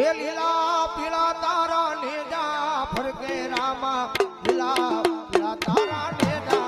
એ લીલા પીળા તારા નેજા ફરકે રામા લીલા પીળા તારા નેજા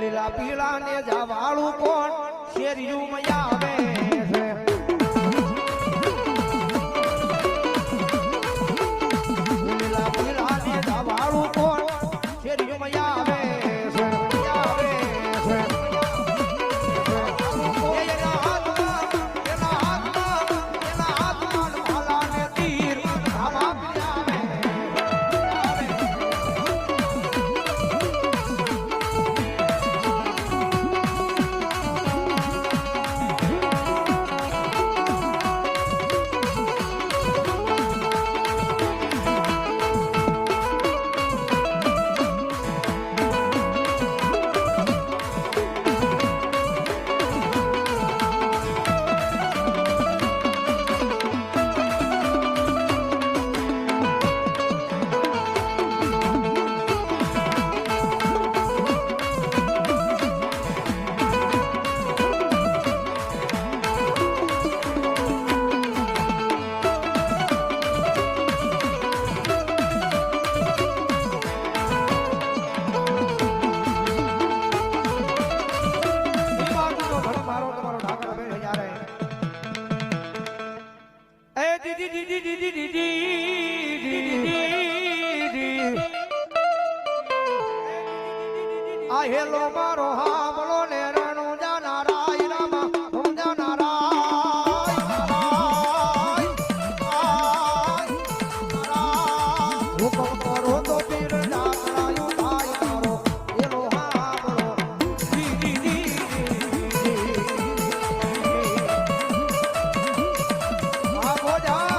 લીલા પીળા ને જાવાળું કોણ શેરિયું મયા આવે છે લીલા પીળા ને જાવાળું કોણ શેરિયું મયા આવે છે આ હેલો મારો હામળો ને રણું જાના રાય રામા રણું જાના રાય હુકમ કરો તો પીર જાગરાયું થાય મારો હેલો હામળો આ બોજા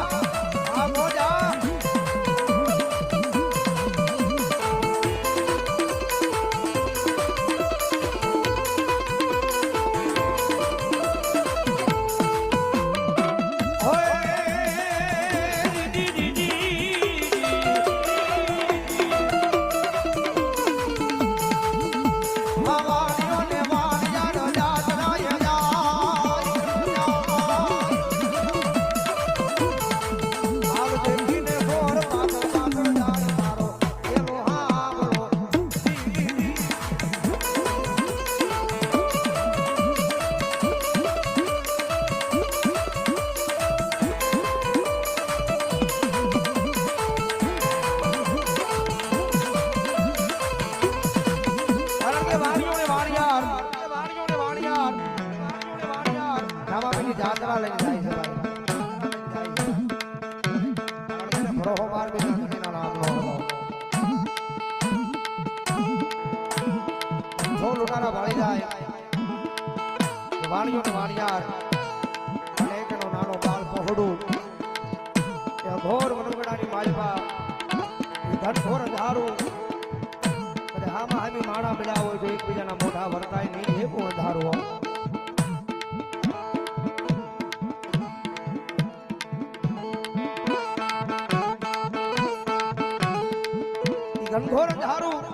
જાત્રા લઈ જાય છે ભાઈ ભરોહો માર બી ના નામ નો જો લુટારા ભાળી જાય વાણીઓ ને વાણિયાર અને એકનો નાનો બાળ પહોડું એ ઘોર વનગડાની માલપા ધન ઘોર ધારું અને હામાં હામી માણા મળ્યા હોય તો એકબીજાના મોઢા વર્તાય નહીં એ પણ ધારું ઘનઘોર ધારું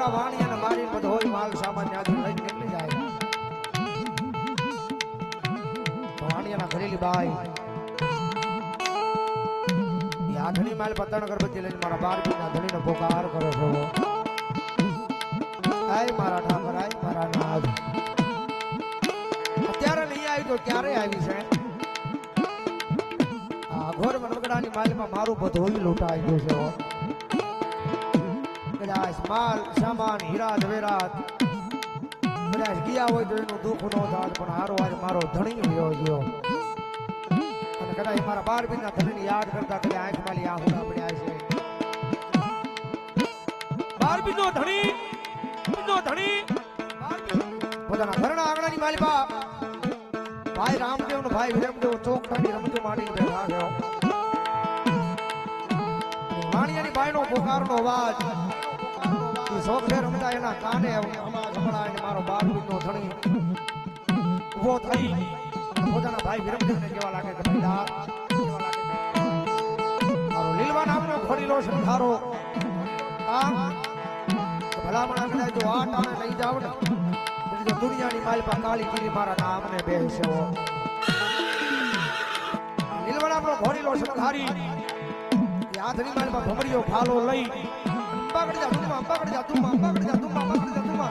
મારા વાણિયાને મારી બધોય માલ સામાન ત્યાંથી લઈને નીકળી જાય તો વાણિયાના ઘરેલી બાઈ આ ધણી માલ પતણ અગરબત્તી લઈને મારા 12 બીના ધણીનો પોકાર કરે છે આય મારા ઠાકર આય મારા નાથ અત્યારે નહીં આવી તો ક્યારે આવી છે આ ઘોર વનવગડાની માલમાં મારું બધું લૂંટાઈ ગયું છે કદાચ માલ સામાન હીરા જવેરાત કદાચ ગયા હોય તો એનું દુઃખ ન થાય પણ હારો હાર મારો ધણી રહ્યો ગયો અને કદાચ મારા 12 બીના ધણીને યાદ કરતા કદાચ આંખમાં લી આહુડા પડ્યા છે 12 બીનો ધણી પોતાના ઘરના આંગણાની માલિકા ભાઈ રામદેવ નો ભાઈ વિરમદેવ ચોકટાની રમતો માંડી બેઠા ગયો વાણિયાની બાઈનો પોકારનો અવાજ એ સોખે રમતા એના કાને સંભળાય મારો 12 બીનો ધણી ઊભો થઈ પોતાના ભાઈ વિરમદેવને કહેવા લાગે કે ભાઈ મારો લીલવા નામનો ખોડીલો સંખારો ભલામણા કદાચ જો આ ટાણે લઈ જાવ ને તો દુનિયાની માલપા કાળી કીરી મારા નામને બેસ્યો લીલવાના આપણો ઘોડીલો સંખારી હાથની માલપા ભમરીઓ ફાલો લઈ અંબાગડી જા તુમા અંબાગડી જા તુમા અંબાગડી જા તુમા અંબાગડી જા તુમા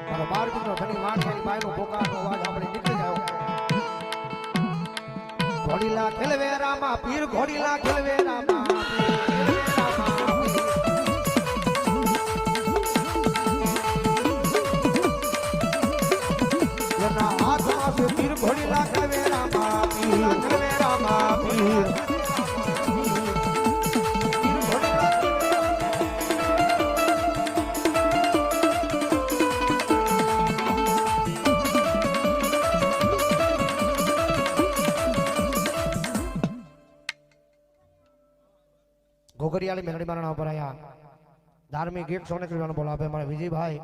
મારો 12 બીનો ધણી વાણિયાની બાઈનો પોકારનો અવાજ આપણે નીકળી જાવ ઘોડીલા ખેલવે રામા પીર ઘોડીલા ખેલવે રામા પીર ઘોડી લાખવે રામા પીર લાખવે રામા પીર ઘોઘરિયાળી મેલડી મારા નામ પર આયા ધાર્મિક 100 રૂપિયાનો બોલ આપે મારા વિજયભાઈ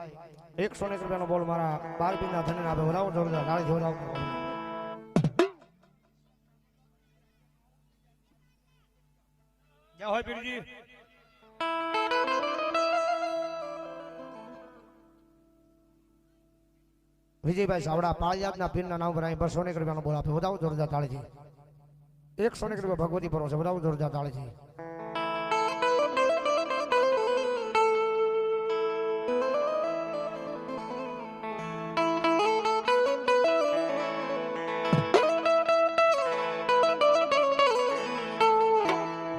100 રૂપિયાનો બોલ મારા 12 બીના ધણીને આપે વરાવો જોરદાર નાળી જોરાવ જય હોય પીરજી વિજયભાઈ સાવડા પાળિયાદના પીરના નામ પર અહીં 200 રૂપિયાનો બોલ આપે વધાવો જોરદાર તાળીથી 100 રૂપિયા ભગવતી પર છે વધાવો જોરદાર તાળીથી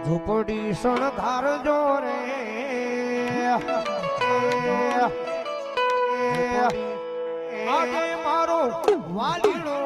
ઝૂંપડી શણગાર જોરે આજે મારો વાલીડો